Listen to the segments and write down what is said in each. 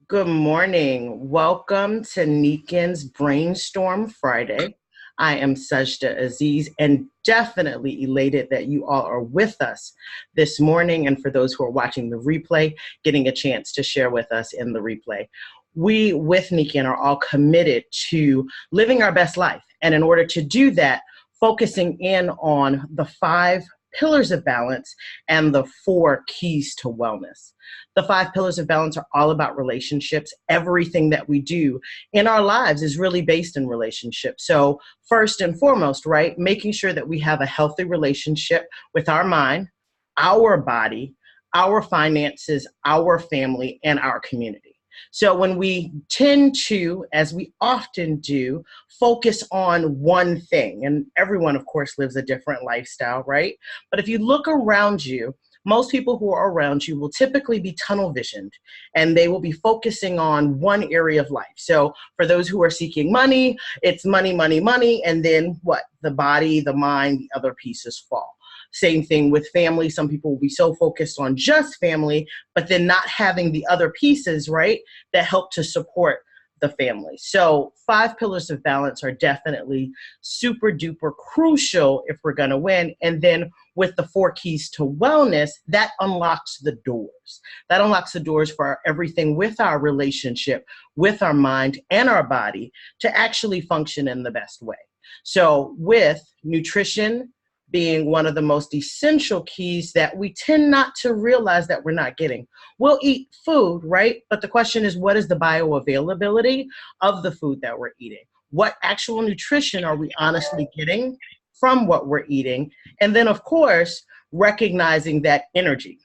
Good morning. Welcome to Nikin's Brainstorm Friday. I am Sajda Aziz and definitely elated that you all are with us this morning. And for those who are watching the replay, getting a chance to share with us in the replay. We, with Nikin, are all committed to living our best life. And in order to do that, focusing in on the 5 pillars of balance and the 4 keys to wellness. The 5 pillars of balance are all about relationships. Everything that we do in our lives is really based in relationships. So first and foremost, right, making sure that we have a healthy relationship with our mind, our body, our finances, our family, and our community. So when we tend to, as we often do, focus on one thing, and everyone, of course, lives a different lifestyle, right? But if you look around you, most people who are around you will typically be tunnel visioned and they will be focusing on one area of life. So for those who are seeking money, it's money, money, money. And then what? The body, the mind, the other pieces fall. Same thing with family. Some people will be so focused on just family, but then not having the other pieces, right, that help to support the family. So 5 pillars of balance are definitely super duper crucial if we're going to win. And then with the 4 keys to wellness, that unlocks the doors. That unlocks the doors for everything with our relationship, with our mind and our body to actually function in the best way. So with nutrition being one of the most essential keys that we tend not to realize that we're not getting. We'll eat food, right? But the question is, what is the bioavailability of the food that we're eating? What actual nutrition are we honestly getting from what we're eating? And then, of course, recognizing that energy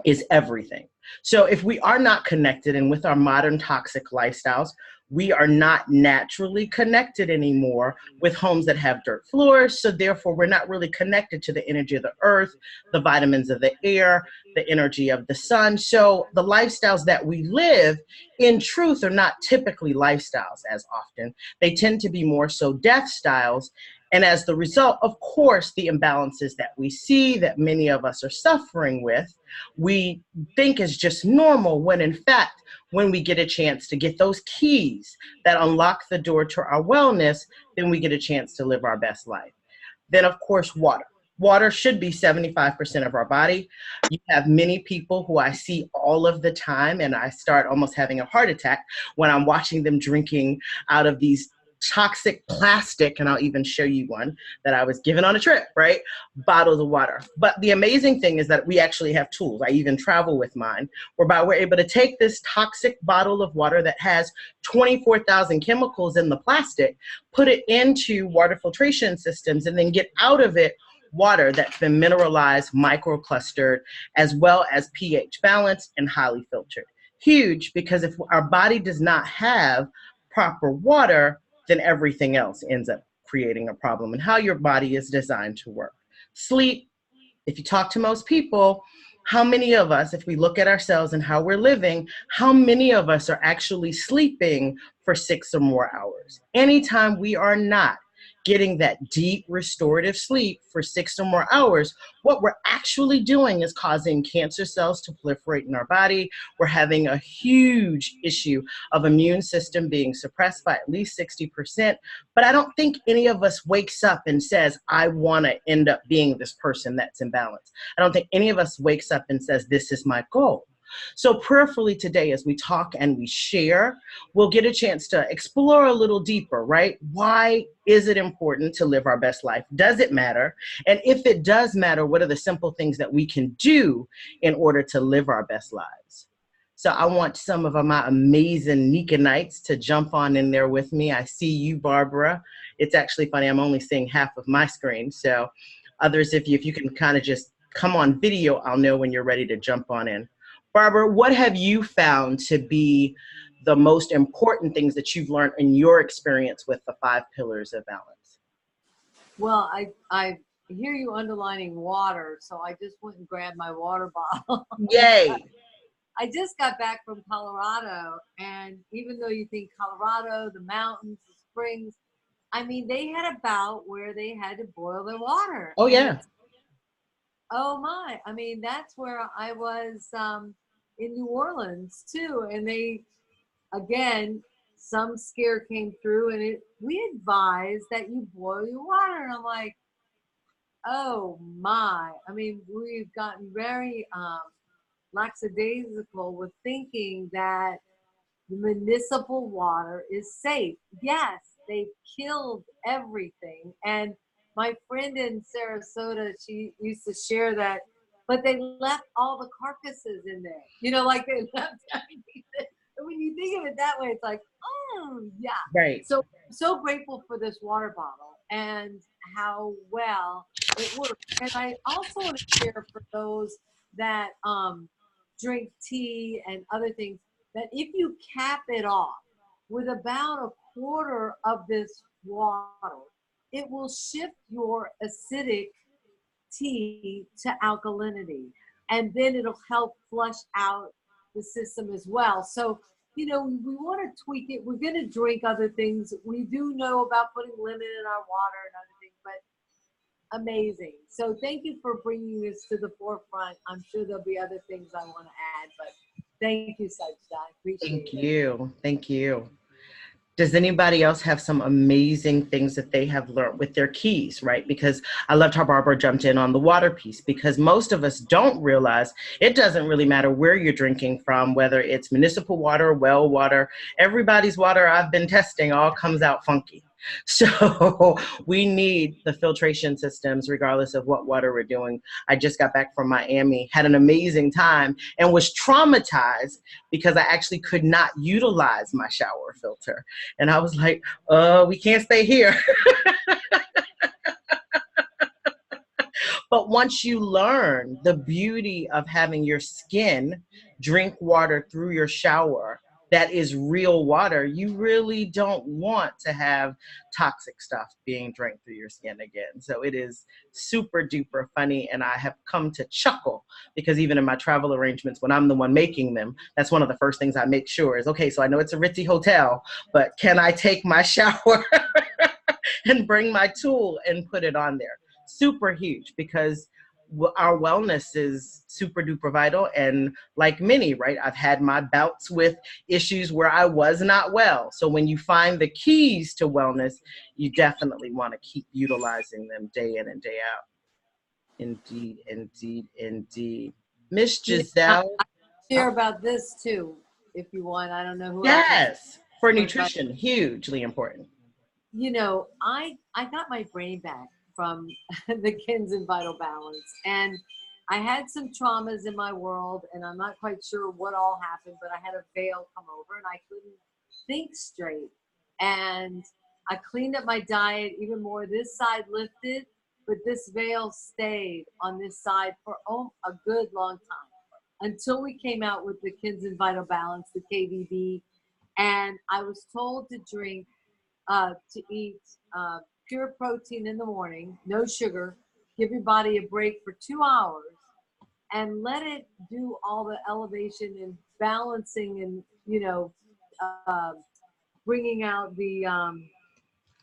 is everything. So if we are not connected, and with our modern toxic lifestyles, we are not naturally connected anymore with homes that have dirt floors. So therefore, we're not really connected to the energy of the earth, the vitamins of the air, the energy of the sun. So the lifestyles that we live, in truth, are not typically lifestyles as often. They tend to be more so death styles. And as the result, of course, the imbalances that we see that many of us are suffering with, we think is just normal, when in fact, when we get a chance to get those keys that unlock the door to our wellness, then we get a chance to live our best life. Then, of course, water. Water should be 75% of our body. You have many people who I see all of the time, and I start almost having a heart attack when I'm watching them drinking out of these toxic plastic, and I'll even show you one that I was given on a trip, right? Bottles of water. But the amazing thing is that we actually have tools. I even travel with mine, whereby we're able to take this toxic bottle of water that has 24,000 chemicals in the plastic, put it into water filtration systems, and then get out of it water that's been mineralized, microclustered, as well as pH balanced and highly filtered. Huge, because if our body does not have proper water, then everything else ends up creating a problem and how your body is designed to work. Sleep, if you talk to most people, how many of us, if we look at ourselves and how we're living, how many of us are actually sleeping for 6 or more hours? Anytime we are not getting that deep restorative sleep for 6 or more hours, what we're actually doing is causing cancer cells to proliferate in our body. We're having a huge issue of immune system being suppressed by at least 60%. But I don't think any of us wakes up and says, I want to end up being this person that's imbalanced. I don't think any of us wakes up and says, this is my goal. So prayerfully today, as we talk and we share, we'll get a chance to explore a little deeper, right? Why is it important to live our best life? Does it matter? And if it does matter, what are the simple things that we can do in order to live our best lives? So I want some of my amazing Nikonites to jump on in there with me. I see you, Barbara. It's actually funny, I'm only seeing half of my screen. So others, if you can kind of just come on video, I'll know when you're ready to jump on in. Barbara, what have you found to be the most important things that you've learned in your experience with the 5 pillars of balance? Well, I hear you underlining water, so I just went and grabbed my water bottle. Yay. I just got back from Colorado, and even though you think Colorado, the mountains, the springs, I mean, they had a bout where they had to boil their water. Oh, yeah. Oh my, I mean, that's where I was in New Orleans too. And again, some scare came through, and we advise that you boil your water. And I'm like, oh my. I mean, we've gotten very lackadaisical with thinking that the municipal water is safe. Yes, they've killed everything. And my friend in Sarasota, she used to share that, but they left all the carcasses in there. You know, like they left everything. And when you think of it that way, it's like, oh yeah. Right. So grateful for this water bottle and how well it works. And I also want to share for those that drink tea and other things, that if you cap it off with about a quarter of this water, it will shift your acidic tea to alkalinity. And then it'll help flush out the system as well. So, you know, we want to tweak it. We're going to drink other things. We do know about putting lemon in our water and other things, but amazing. So thank you for bringing this to the forefront. I'm sure there'll be other things I want to add, but thank you, Sajda. I appreciate Thank it. you. Thank you. Does anybody else have some amazing things that they have learned with their keys, right? Because I loved how Barbara jumped in on the water piece, because most of us don't realize it doesn't really matter where you're drinking from, whether it's municipal water, well water. Everybody's water I've been testing all comes out funky. So we need the filtration systems regardless of what water we're doing. I just got back from Miami, had an amazing time, and was traumatized because I actually could not utilize my shower filter. And I was like, we can't stay here. But once you learn the beauty of having your skin drink water through your shower, that is real water, you really don't want to have toxic stuff being drank through your skin again. So it is super duper funny. And I have come to chuckle because even in my travel arrangements, when I'm the one making them, that's one of the first things I make sure is, okay, so I know it's a ritzy hotel, but can I take my shower and bring my tool and put it on there? Super huge, because our wellness is super duper vital. And like many, right, I've had my bouts with issues where I was not well. So when you find the keys to wellness, you definitely want to keep utilizing them day in and day out. Indeed, indeed, indeed. Miss You know, I Giselle. share about this too, if you want. I don't know who else wants to Yes, for talk about. nutrition, hugely important. You know, I got my brain back from the Kins and Vital Balance, and I had some traumas in my world, and I'm not quite sure what all happened, but I had a veil come over, and I couldn't think straight. And I cleaned up my diet even more. This side lifted, but this veil stayed on this side for a good long time until we came out with the Kins and Vital Balance, the KVB, and I was told to drink to eat pure protein in the morning, no sugar, give your body a break for 2 hours, and let it do all the elevation and balancing and, you know, uh, bringing out the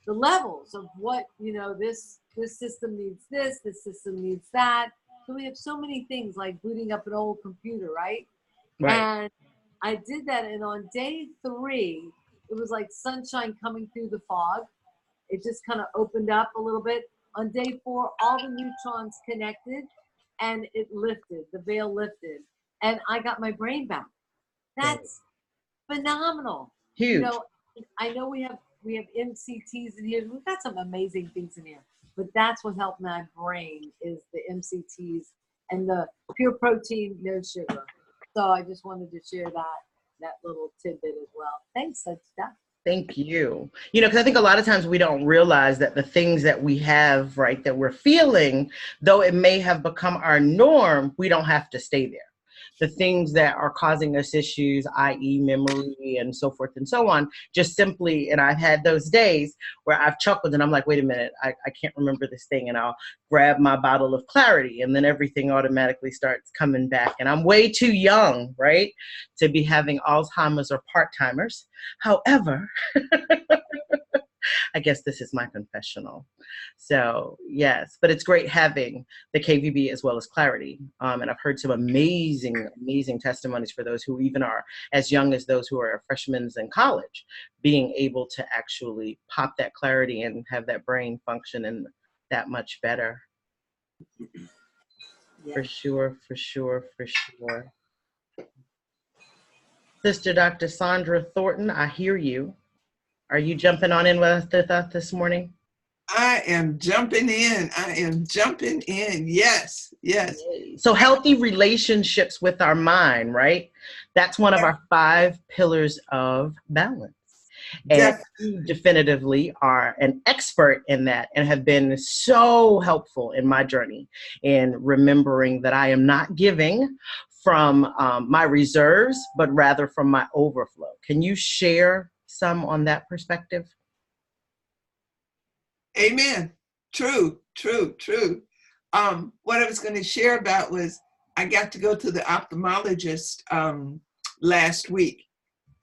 levels of what, you know, this system needs this system needs that. So we have so many things like booting up an old computer, right? Right, And I did that, and on day 3, it was like sunshine coming through the fog. It just kind of opened up a little bit. On day 4, all the neutrons connected, and it lifted. The veil lifted, and I got my brain back. right. That's phenomenal. You Huge. know, I know we have MCTs in here. We've got some amazing things in here, but that's what helped my brain is the MCTs and the pure protein, no sugar. So I just wanted to share that little tidbit as well. Thanks, Sajda. Thank you. You know, because I think a lot of times we don't realize that the things that we have, right, that we're feeling, though it may have become our norm, we don't have to stay there. The things that are causing us issues, i.e., memory and so forth and so on, just simply, and I've had those days where I've chuckled and I'm like, wait a minute, I can't remember this thing. And I'll grab my bottle of clarity and then everything automatically starts coming back. And I'm way too young, right, to be having Alzheimer's or part-timers. However, I guess this is my confessional. So yes, but it's great having the KVB as well as Clarity. And I've heard some amazing, amazing testimonies for those who even are as young as those who are freshmen in college, being able to actually pop that clarity and have that brain function and that much better. Yeah. For sure, for sure, for sure. Sister Dr. Sandra Thornton, I hear you. Are you jumping on in with us this morning? I am jumping in. I am jumping in. Yes, yes. So healthy relationships with our mind, right? That's one of our 5 pillars of balance. And Definitely. you definitively are an expert in that and have been so helpful in my journey in remembering that I am not giving from my reserves, but rather from my overflow. Can you share some on that perspective? Amen. True, true, true. What I was going to share about was I got to go to the ophthalmologist last week,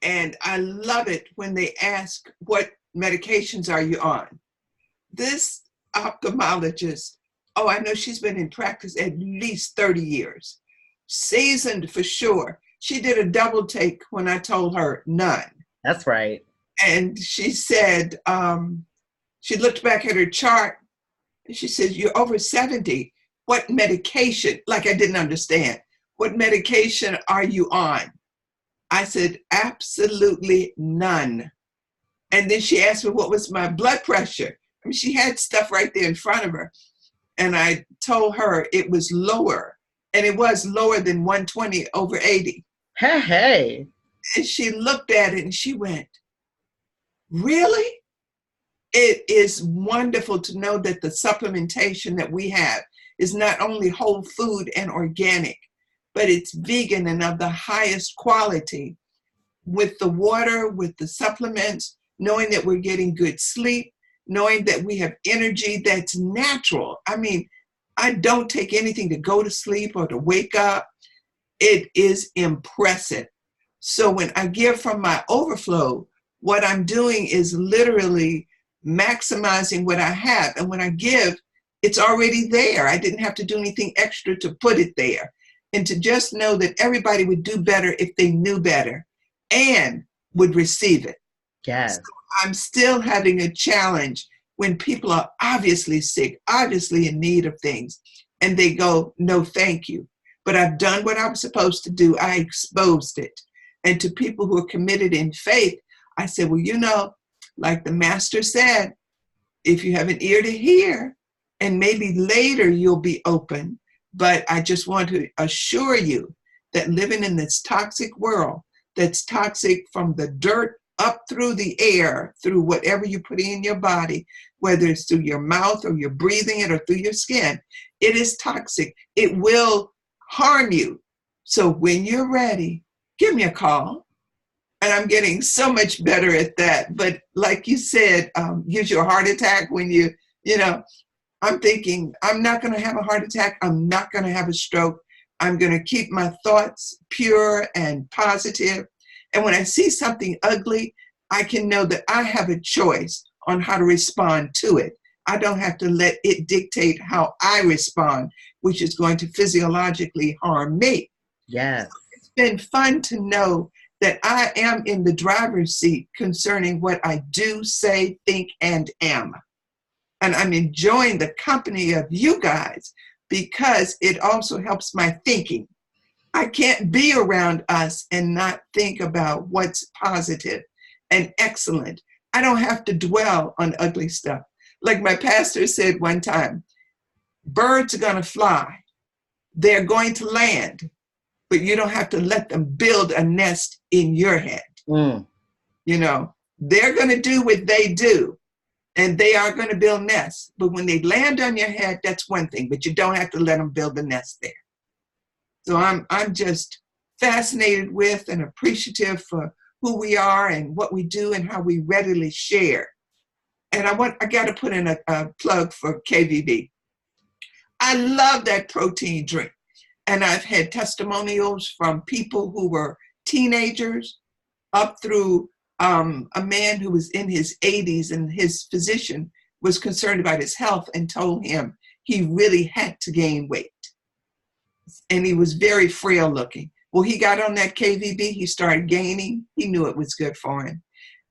and I love it when they ask, what medications are you on? This ophthalmologist, oh, I know she's been in practice at least 30 years, seasoned for sure. She did a double take when I told her none. That's right. And she said, she looked back at her chart and she said, you're over 70. What medication? Like I didn't understand. What medication are you on? I said, absolutely none. And then she asked me what was my blood pressure. I mean, she had stuff right there in front of her. And I told her it was lower. And it was lower than 120 over 80. Hey, hey. And she looked at it and she went, really? It is wonderful to know that the supplementation that we have is not only whole food and organic, but it's vegan and of the highest quality. With the water, with the supplements, knowing that we're getting good sleep, knowing that we have energy that's natural. I mean, I don't take anything to go to sleep or to wake up. It is impressive. So when I give from my overflow, what I'm doing is literally maximizing what I have. And when I give, it's already there. I didn't have to do anything extra to put it there. And to just know that everybody would do better if they knew better and would receive it. Yes. So I'm still having a challenge when people are obviously sick, obviously in need of things, and they go, no, thank you. But I've done what I was supposed to do. I exposed it. And to people who are committed in faith, I said, well, you know, like the master said, if you have an ear to hear, and maybe later you'll be open. But I just want to assure you that living in this toxic world, that's toxic from the dirt up through the air, through whatever you put in your body, whether it's through your mouth or you're breathing it or through your skin, it is toxic. It will harm you. So when you're ready, give me a call. And I'm getting so much better at that. But like you said, gives you a heart attack when you know, I'm thinking, I'm not going to have a heart attack. I'm not going to have a stroke. I'm going to keep my thoughts pure and positive. And when I see something ugly, I can know that I have a choice on how to respond to it. I don't have to let it dictate how I respond, which is going to physiologically harm me. Yes. So it's been fun to know that I am in the driver's seat concerning what I do, say, think, and am. And I'm enjoying the company of you guys because it also helps my thinking. I can't be around us and not think about what's positive and excellent. I don't have to dwell on ugly stuff. Like my pastor said one time, birds are going to fly. They're going to land, but you don't have to let them build a nest in your head. Mm. You know, they're going to do what they do. And they are going to build nests. But when they land on your head, that's one thing. But you don't have to let them build a nest there. So I'm just fascinated with and appreciative for who we are and what we do and how we readily share. And I got to put in a plug for KVB. I love that protein drink. And I've had testimonials from people who were teenagers up through a man who was in his 80s, and his physician was concerned about his health and told him he really had to gain weight. And he was very frail looking. Well, he got on that KVB, he started gaining. He knew it was good for him.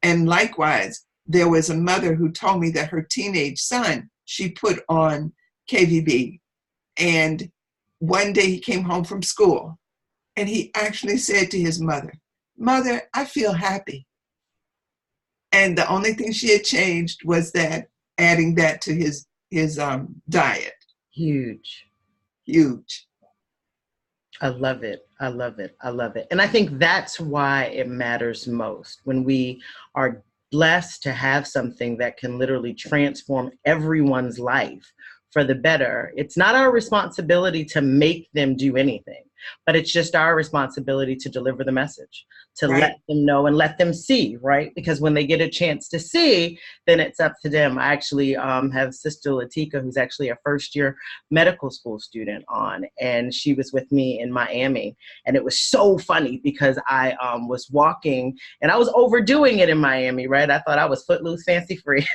And likewise, there was a mother who told me that her teenage son, she put on KVB. And one day he came home from school and he actually said to his mother, "Mother, I feel happy." And the only thing she had changed was that, adding that to his diet. Huge. Huge. I love it. I love it. I love it. And I think that's why it matters most, when we are blessed to have something that can literally transform everyone's life for the better. It's not our responsibility to make them do anything, but it's just our responsibility to deliver the message, to Right. let them know and let them see, right? Because when they get a chance to see, then it's up to them. I actually have Sister Latika, who's actually a first-year medical school student on, and she was with me in Miami. And it was so funny because I was walking and I was overdoing it in Miami, right? I thought I was footloose, fancy free.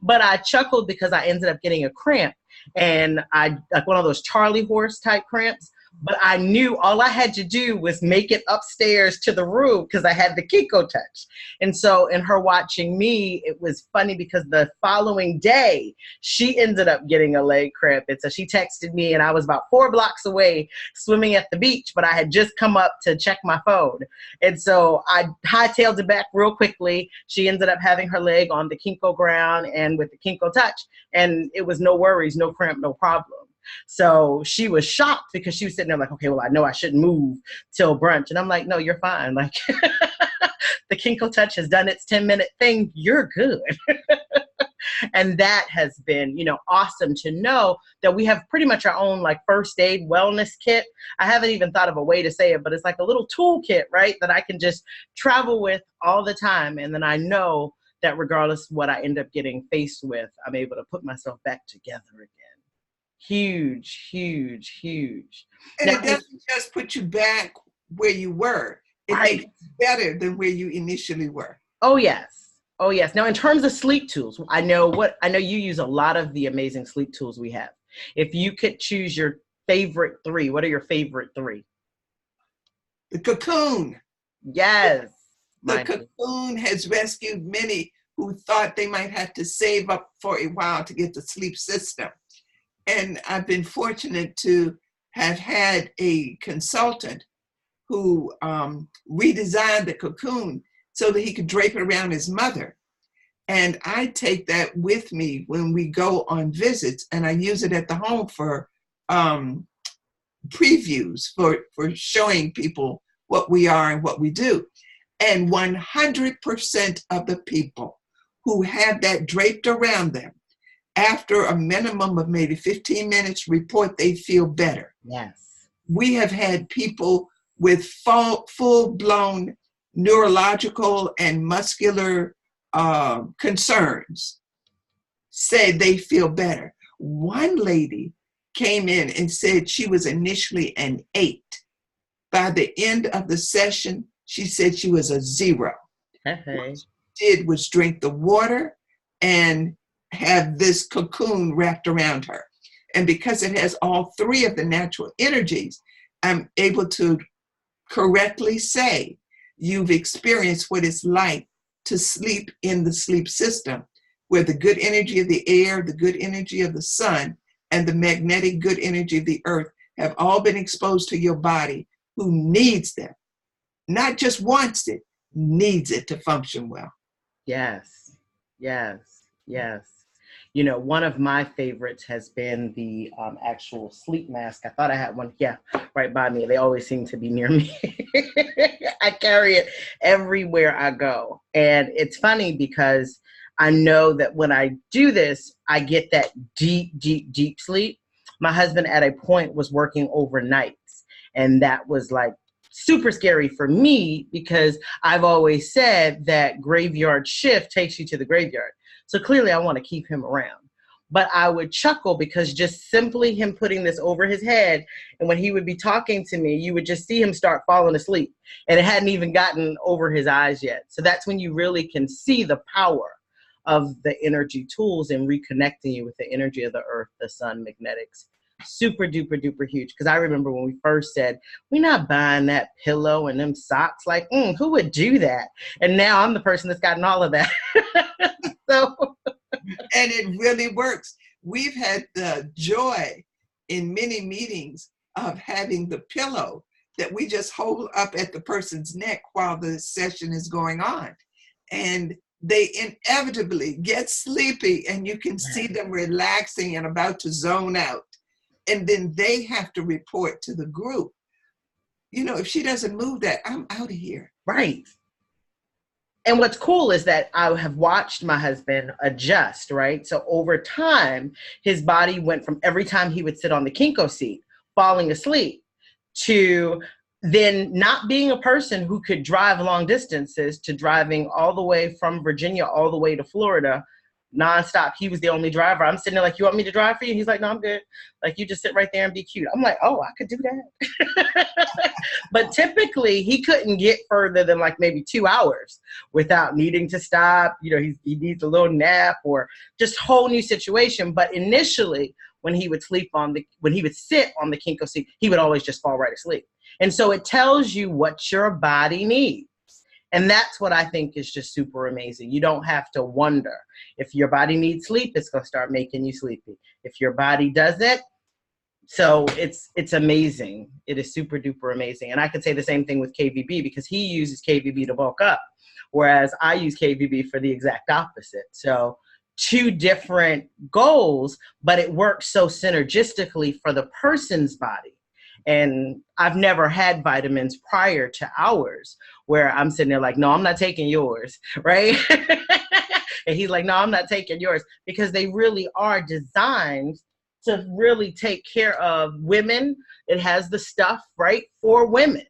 But I chuckled because I ended up getting a cramp, and I like one of those Charlie horse type cramps. But I knew all I had to do was make it upstairs to the room because I had the Kiko touch. And so in her watching me, it was funny because the following day, she ended up getting a leg cramp. And so she texted me, and I was about 4 blocks away swimming at the beach, but I had just come up to check my phone. And so I hightailed it back real quickly. She ended up having her leg on the Kinko ground and with the Kinko touch. And it was no worries, no cramp, no problem. So she was shocked because she was sitting there like, okay, well, I know I shouldn't move till brunch. And I'm like, no, you're fine. Like the Kinko touch has done its 10-minute thing. You're good. And that has been, awesome to know that we have pretty much our own like first aid wellness kit. I haven't even thought of a way to say it, but it's like a little toolkit, right? That I can just travel with all the time. And then I know that regardless of what I end up getting faced with, I'm able to put myself back together again. Huge, huge, huge. And Now, it doesn't just put you back where you were. It right. makes you better than where you initially were. Oh, yes. Oh, yes. Now, in terms of sleep tools, I know you use a lot of the amazing sleep tools we have. If you could choose your favorite 3, what are your favorite 3? The cocoon. Yes. The cocoon has rescued many who thought they might have to save up for a while to get the sleep system. And I've been fortunate to have had a consultant who redesigned the cocoon so that he could drape it around his mother. And I take that with me when we go on visits, and I use it at the home for previews, for showing people what we are and what we do. And 100% of the people who have that draped around them, after a minimum of maybe 15 minutes, report they feel better. Yes. We have had people with full-blown neurological and muscular concerns say they feel better. One lady came in and said she was initially an 8. By the end of the session, she said she was a 0. Hey. What she did was drink the water and have this cocoon wrapped around her. And because it has all 3 of the natural energies, I'm able to correctly say, you've experienced what it's like to sleep in the sleep system, where the good energy of the air, the good energy of the sun, and the magnetic good energy of the earth have all been exposed to your body, who needs them. Not just wants it, needs it to function well. Yes. Yes. Yes. One of my favorites has been the actual sleep mask. I thought I had one, right by me. They always seem to be near me. I carry it everywhere I go. And it's funny because I know that when I do this, I get that deep, deep, deep sleep. My husband at a point was working overnights, and that was like super scary for me because I've always said that graveyard shift takes you to the graveyard. So clearly I want to keep him around. but I would chuckle because just simply him putting this over his head, and when he would be talking to me, you would just see him start falling asleep, and it hadn't even gotten over his eyes yet. So that's when you really can see the power of the energy tools and reconnecting you with the energy of the earth, the sun, magnetics. Super duper duper huge. Because I remember when we first said, we're not buying that pillow and them socks. Like, who would do that? And now I'm the person that's gotten all of that. So, and it really works. We've had the joy in many meetings of having the pillow that we just hold up at the person's neck while the session is going on. And they inevitably get sleepy, and you can see them relaxing and about to zone out. And then they have to report to the group, you know, if she doesn't move that, I'm out of here. right. And what's cool is that I have watched my husband adjust, right? So over time, his body went from every time he would sit on the Kinko seat, falling asleep, to then not being a person who could drive long distances, to driving all the way from Virginia all the way to Florida nonstop. He was the only driver. I'm sitting there like, you want me to drive for you? He's like, no, I'm good. Like, you just sit right there and be cute. I'm like, oh, I could do that. But typically he couldn't get further than like maybe 2 hours without needing to stop. You know, he needs a little nap or just whole new situation. But initially, when he would sit on the Kinko seat, he would always just fall right asleep. And so it tells you what your body needs. And that's what I think is just super amazing. You don't have to wonder. If your body needs sleep, it's going to start making you sleepy. If your body doesn't, so it's amazing. It is super duper amazing. And I could say the same thing with KVB, because he uses KVB to bulk up, whereas I use KVB for the exact opposite. So 2 different goals, but it works so synergistically for the person's body. And I've never had vitamins prior to ours where I'm sitting there like, no, I'm not taking yours, right? And he's like, no, I'm not taking yours, because they really are designed to really take care of women. It has the stuff, right, for women.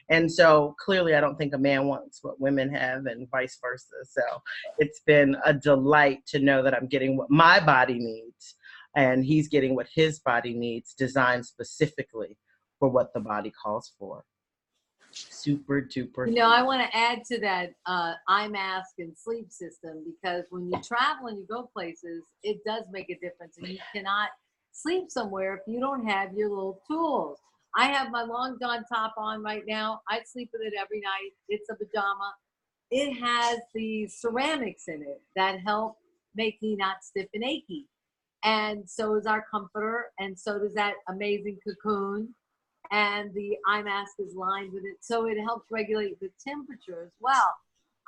And so clearly I don't think a man wants what women have and vice versa. So it's been a delight to know that I'm getting what my body needs and he's getting what his body needs, designed specifically for what the body calls for. Super duper. You know, I want to add to that eye mask and sleep system, because when you travel and you go places, it does make a difference. And you cannot sleep somewhere if you don't have your little tools. I have my long john top on right now. I sleep with it every night. It's a pajama. It has the ceramics in it that help make me not stiff and achy. And so is our comforter, and so does that amazing cocoon. And the eye mask is lined with it, so it helps regulate the temperature as well.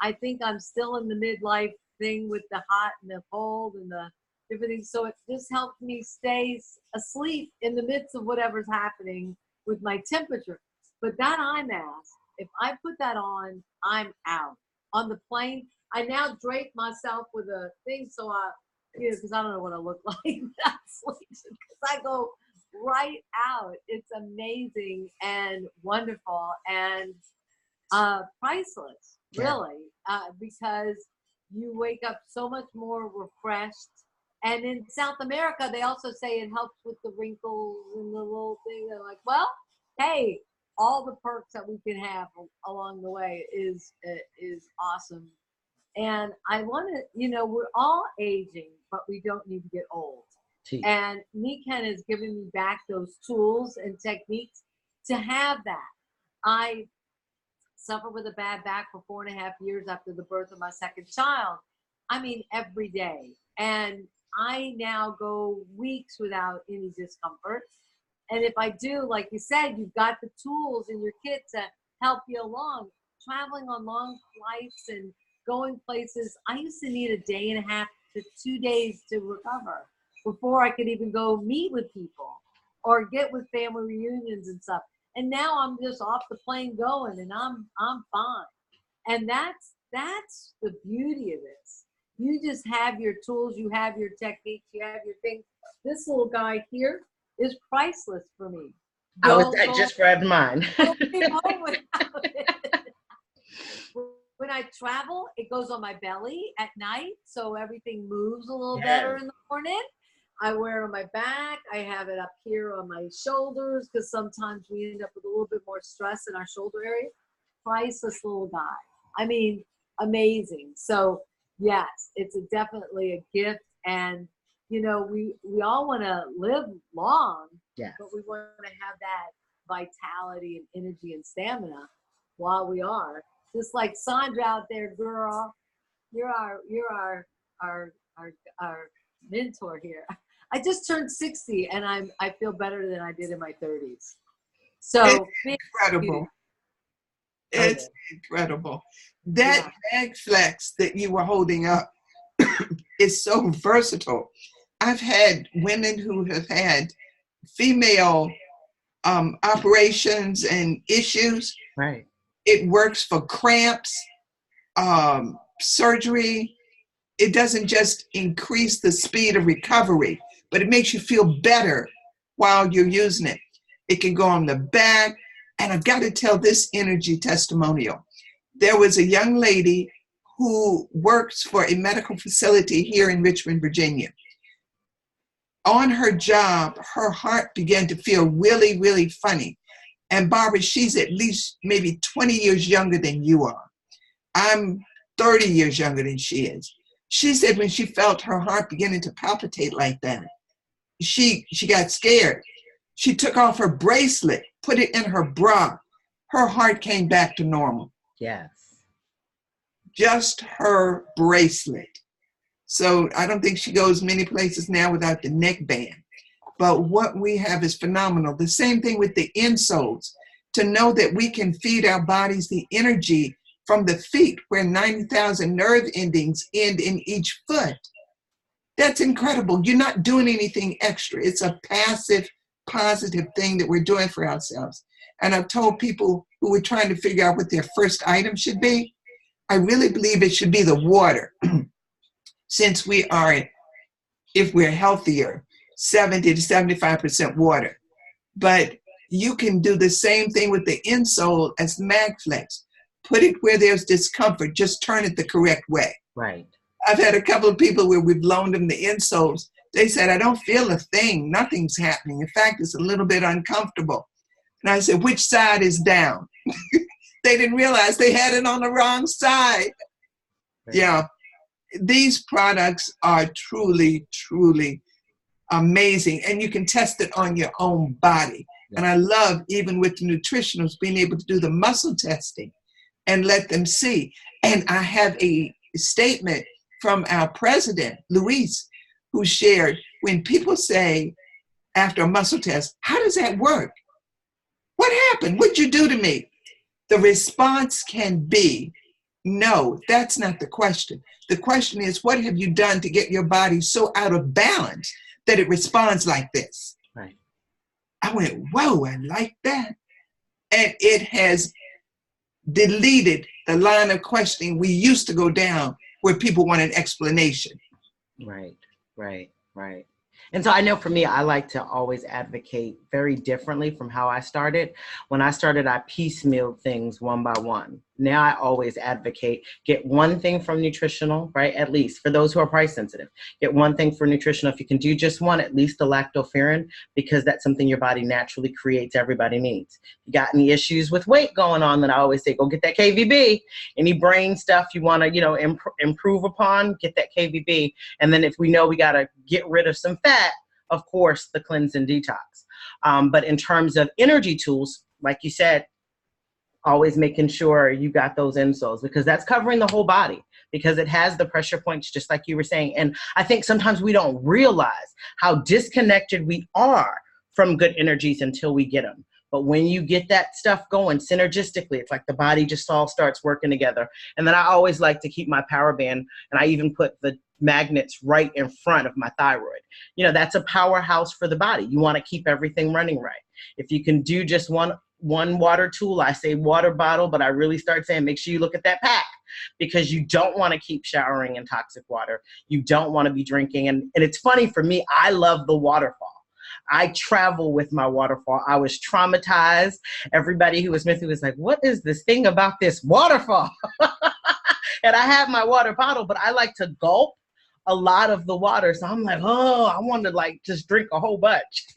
I think I'm still in the midlife thing with the hot and the cold and the different things, so it just helps me stay asleep in the midst of whatever's happening with my temperature. But that eye mask, if I put that on, I'm out. On the plane, I now drape myself with a thing, so because I don't know what I look like without sleep, because I go right out. It's amazing and wonderful and priceless, really, because you wake up so much more refreshed. And in South America, they also say it helps with the wrinkles and the little thing. They're like, well, hey, all the perks that we can have along the way is awesome. And I want to, we're all aging, but we don't need to get old. And Nikken has given me back those tools and techniques to have that. I suffered with a bad back for 4.5 years after the birth of my second child. I mean, every day. And I now go weeks without any discomfort. And if I do, like you said, you've got the tools in your kit to help you along. Traveling on long flights and going places, I used to need 1.5 to 2 days to recover before I could even go meet with people or get with family reunions and stuff. And now I'm just off the plane going, and I'm fine. And that's the beauty of this. You just have your tools, you have your techniques, you have your things. This little guy here is priceless for me. I just grabbed mine. When I travel, it goes on my belly at night, so everything moves a little better in the morning. I wear it on my back. I have it up here on my shoulders because sometimes we end up with a little bit more stress in our shoulder area. Priceless little guy. I mean, amazing. So yes, it's definitely a gift. And, you know, we all want to live long, Yes. but we want to have that vitality and energy and stamina while we are. Just like Sandra out there, girl, you're our mentor here. I just turned 60 and I feel better than I did in my 30s. So It's incredible. Okay. It's incredible. That mag flex that you were holding up is so versatile. I've had women who have had female operations and issues. Right. It works for cramps, surgery. It doesn't just increase the speed of recovery, but it makes you feel better while you're using it. It can go on the back. And I've got to tell this energy testimonial. There was a young lady who works for a medical facility here in Richmond, Virginia. On her job, her heart began to feel really, really funny. And Barbara, she's at least maybe 20 years younger than you are. I'm 30 years younger than she is. She said when she felt her heart beginning to palpitate like that, she got scared. She took off her bracelet, put it in her bra. Her heart came back to normal. Yes. Just her bracelet. So I don't think she goes many places now without the neck band. But what we have is phenomenal. The same thing with the insoles. To know that we can feed our bodies the energy from the feet, where 90,000 nerve endings end in each foot. That's incredible. You're not doing anything extra. It's a passive, positive thing that we're doing for ourselves. And I've told people who were trying to figure out what their first item should be, I really believe it should be the water. Since we are, if we're healthier, 70 to 75% water. But you can do the same thing with the insole as MagFlex. Put it where there's discomfort, just turn it the correct way. Right. I've had a couple of people where we've loaned them the insoles. They said, I don't feel a thing. Nothing's happening. In fact, it's a little bit uncomfortable. And I said, which side is down? They didn't realize they had it on the wrong side. Right. Yeah. These products are truly, truly amazing. And you can test it on your own body. Yeah. And I love, even with the nutritionals, being able to do the muscle testing and let them see. And I have a statement from our president, Luis, who shared, when people say after a muscle test, how does that work? What happened? What'd you do to me? The response can be, no, that's not the question. The question is, what have you done to get your body so out of balance that it responds like this? Right. I went, whoa, I like that. And it has deleted the line of questioning we used to go down where people want an explanation. Right, right, right. And so I know for me, I like to always advocate very differently from how I started. When I started, I piecemealed things one by one. Now I always advocate, get one thing from nutritional, right? At least for those who are price sensitive, get one thing for nutritional. If you can do just one, at least the lactoferrin, because that's something your body naturally creates, everybody needs. You got any issues with weight going on, then I always say, go get that KVB. Any brain stuff you want to, improve upon, get that KVB. And then if we know we got to get rid of some fat, of course, the cleanse and detox. But in terms of energy tools, like you said, always making sure you got those insoles, because that's covering the whole body, because it has the pressure points, just like you were saying. And I think sometimes we don't realize how disconnected we are from good energies until we get them. But when you get that stuff going synergistically, it's like the body just all starts working together. And then I always like to keep my power band, and I even put the magnets right in front of my thyroid. That's a powerhouse for the body. You want to keep everything running right. If you can do just one water tool, I say water bottle, but I really start saying make sure you look at that pack, because you don't want to keep showering in toxic water. You don't want to be drinking. And it's funny for me, I love the waterfall. I travel with my waterfall. I was traumatized. Everybody who was with me was like, what is this thing about this waterfall? And I have my water bottle, but I like to gulp a lot of the water. So I'm like, oh, I want to like just drink a whole bunch.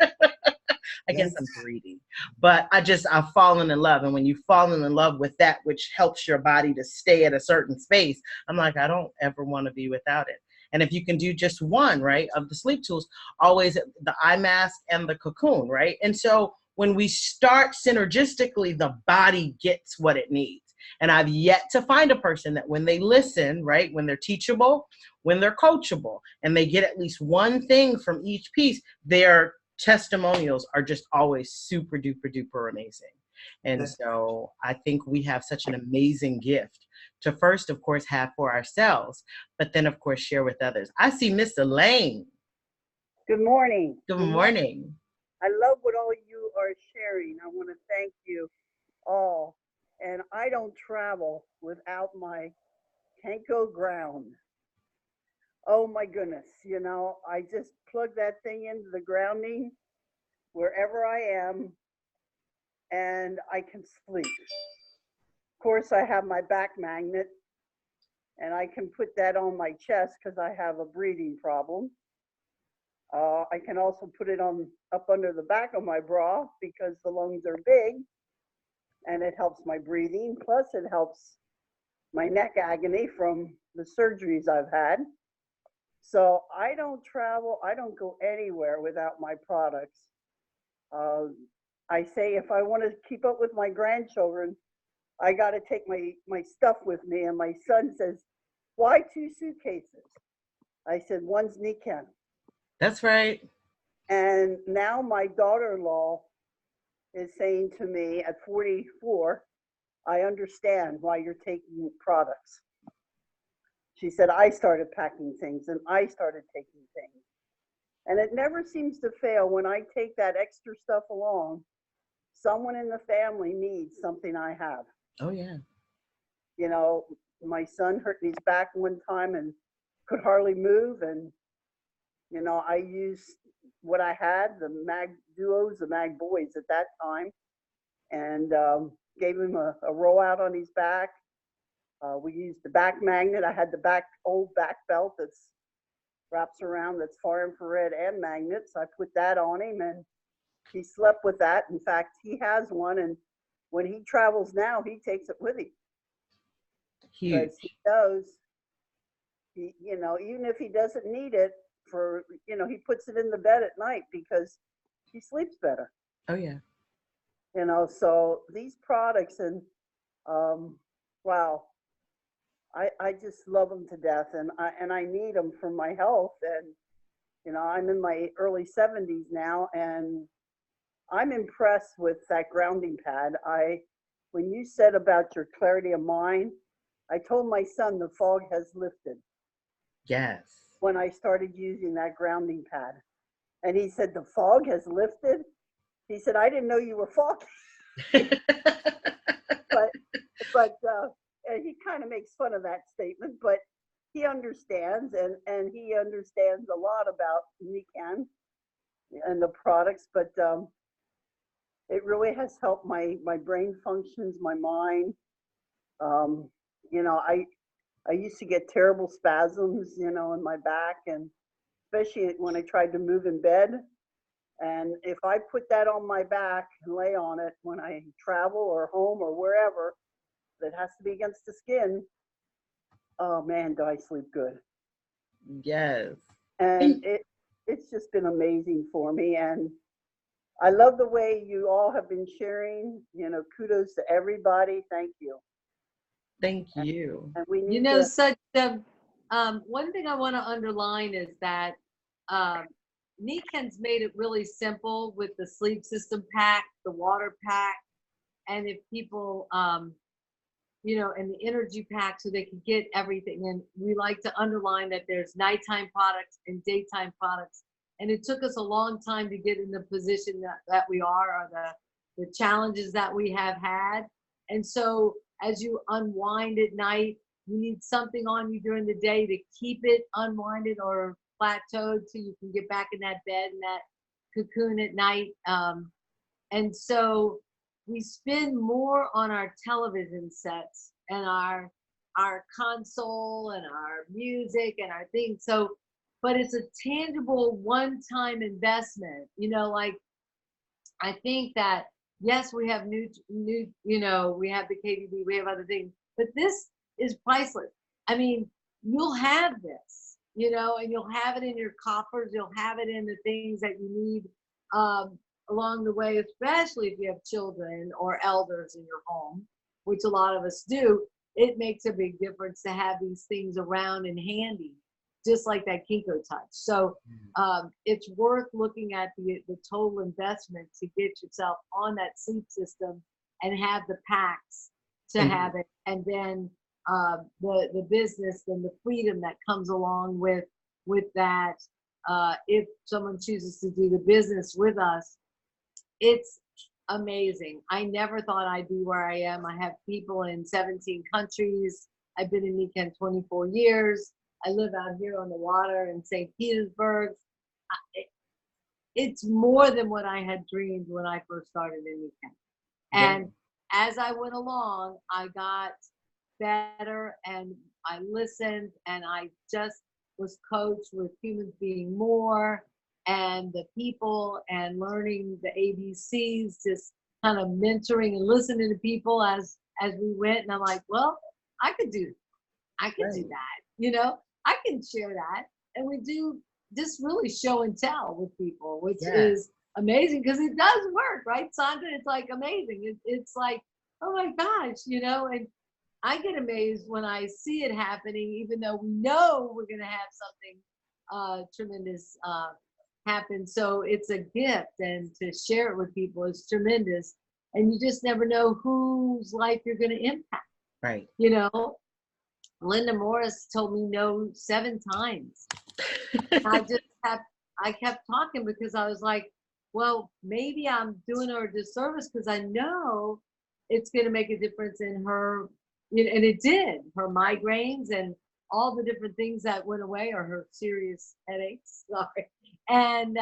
I guess Yes. I'm greedy, but I've fallen in love. And when you've fallen in love with that, which helps your body to stay at a certain space, I'm like, I don't ever want to be without it. And if you can do just one, right, of the sleep tools, always the eye mask and the cocoon, right? And so when we start synergistically, the body gets what it needs. And I've yet to find a person that when they listen, right, when they're teachable, when they're coachable, and they get at least one thing from each piece, their testimonials are just always super duper duper amazing. And so I think we have such an amazing gift to first, of course, have for ourselves, but then, of course, share with others. I see Miss Elaine. Good morning. Good morning. I love what all you are sharing. I want to thank you all. And I don't travel without my Kenko ground. Oh my goodness. You know, I just plug that thing into the grounding wherever I am and I can sleep. Of course, I have my back magnet and I can put that on my chest because I have a breathing problem. I can also put it on up under the back of my bra because the lungs are big and it helps my breathing. Plus it helps my neck agony from the surgeries I've had. So I don't travel, I don't go anywhere without my products. I say if I want to keep up with my grandchildren, I got to take my stuff with me. And my son says, why 2 suitcases? I said, one's Nikken. That's right. And now my daughter-in-law is saying to me at 44, I understand why you're taking products. She said, I started packing things and I started taking things. And it never seems to fail when I take that extra stuff along, someone in the family needs something I have. Oh, yeah. You know, my son hurt his back one time and could hardly move. And, you know, I used what I had, the Mag Duos, the Mag Boys at that time, and gave him a rollout on his back. We used the back magnet. I had the old back belt that's wraps around that's far infrared and magnets. I put that on him and he slept with that. In fact, he has one, and when he travels now, he takes it with him. Huge. Because he knows, you know, even if he doesn't need it for, you know, he puts it in the bed at night because he sleeps better. Oh, yeah. You know, so these products and wow, I just love them to death, and I need them for my health. And you know, I'm in my early 70s now, and I'm impressed with that grounding pad. When you said about your clarity of mind, I told my son the fog has lifted. Yes. When I started using that grounding pad, and he said the fog has lifted. He said, I didn't know you were foggy. but and he kind of makes fun of that statement, but he understands, and he understands a lot about Nikken and the products. But it really has helped my brain functions, my mind. You know, I used to get terrible spasms, you know, in my back, and especially when I tried to move in bed. And if I put that on my back and lay on it when I travel or home or wherever, that has to be against the skin. Oh man, do I sleep good. Yes. And it's just been amazing for me. And I love the way you all have been sharing. You know, kudos to everybody. Thank you. Thank you. And we need You know, to, such one thing I want to underline is that Nikken's made it really simple with the sleep system pack, the water pack, and if people, you know, and the energy pack, so they can get everything. And we like to underline that there's nighttime products and daytime products. And it took us a long time to get in the position that we are, or the challenges that we have had. And so as you unwind at night, you need something on you during the day to keep it unwinded or plateaued so you can get back in that bed and that cocoon at night. And so we spend more on our television sets and our console and our music and our things. So but it's a tangible one-time investment. You know, like I think that yes, we have new, you know, we have the KDB, we have other things, but this is priceless. I mean, you'll have this, you know, and you'll have it in your coffers, you'll have it in the things that you need along the way, especially if you have children or elders in your home, which a lot of us do. It makes a big difference to have these things around and handy, just like that Kinko touch. So it's worth looking at the total investment to get yourself on that sleep system and have the packs to have it. And then the business and the freedom that comes along with that. If someone chooses to do the business with us, it's amazing. I never thought I'd be where I am. I have people in 17 countries. I've been in NE.W.S 24 years. I live out here on the water in St. Petersburg. It's more than what I had dreamed when I first started in NE.W.S. And as I went along, I got better and I listened and I just was coached with humans being more and the people and learning the ABCs, just kind of mentoring and listening to people as we went. And I'm like, well, I could do that, you know, I can share that. And we do just really show and tell with people, which is amazing because it does work, right, Sandra? It's like amazing. It's like, oh my gosh, you know, and I get amazed when I see it happening, even though we know we're going to have something tremendous happen. So it's a gift, and to share it with people is tremendous. And you just never know whose life you're going to impact. Right. You know, Linda Morris told me no 7 times. I kept talking because I was like, well, maybe I'm doing her a disservice because I know it's going to make a difference in her. And it did. Her migraines and all the different things that went away, or her serious headaches. Sorry. And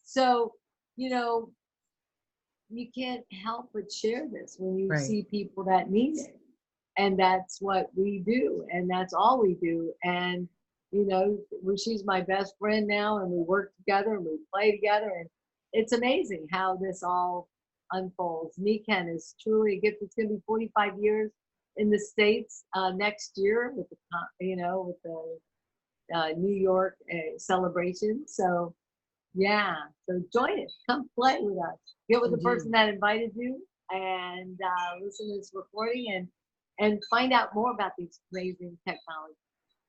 so, you know, you can't help but share this when you see people that need it. And that's what we do. And that's all we do. And, you know, she's my best friend now, and we work together and we play together. And it's amazing how this all unfolds. NE.W.S is truly a gift. It's going to be 45 years in the States next year with the, you know, with the New York celebration. So yeah, so join it. Come play with us. Get with the person that invited you and listen to this recording and find out more about these amazing technologies.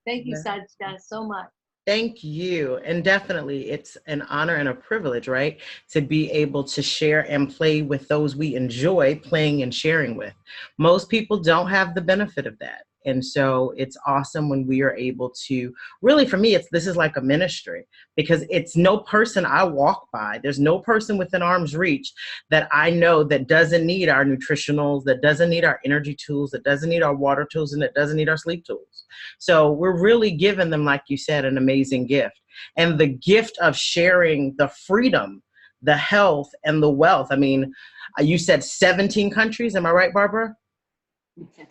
Thank you, Sajda, so much. Thank you. And definitely, it's an honor and a privilege, right, to be able to share and play with those we enjoy playing and sharing with. Most people don't have the benefit of that. And so it's awesome when we are able to really, for me, this is like a ministry, because it's no person I walk by. There's no person within arm's reach that I know that doesn't need our nutritionals, that doesn't need our energy tools, that doesn't need our water tools, and that doesn't need our sleep tools. So we're really giving them, like you said, an amazing gift. And the gift of sharing the freedom, the health, and the wealth. I mean, you said 17 countries. Am I right, Barbara? Yeah.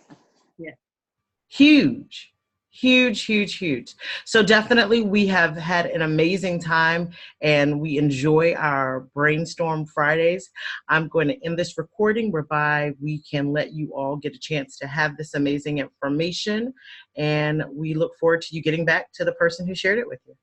Huge, huge, huge, huge. So definitely we have had an amazing time and we enjoy our Brainstorm Fridays. I'm going to end this recording whereby we can let you all get a chance to have this amazing information. And we look forward to you getting back to the person who shared it with you.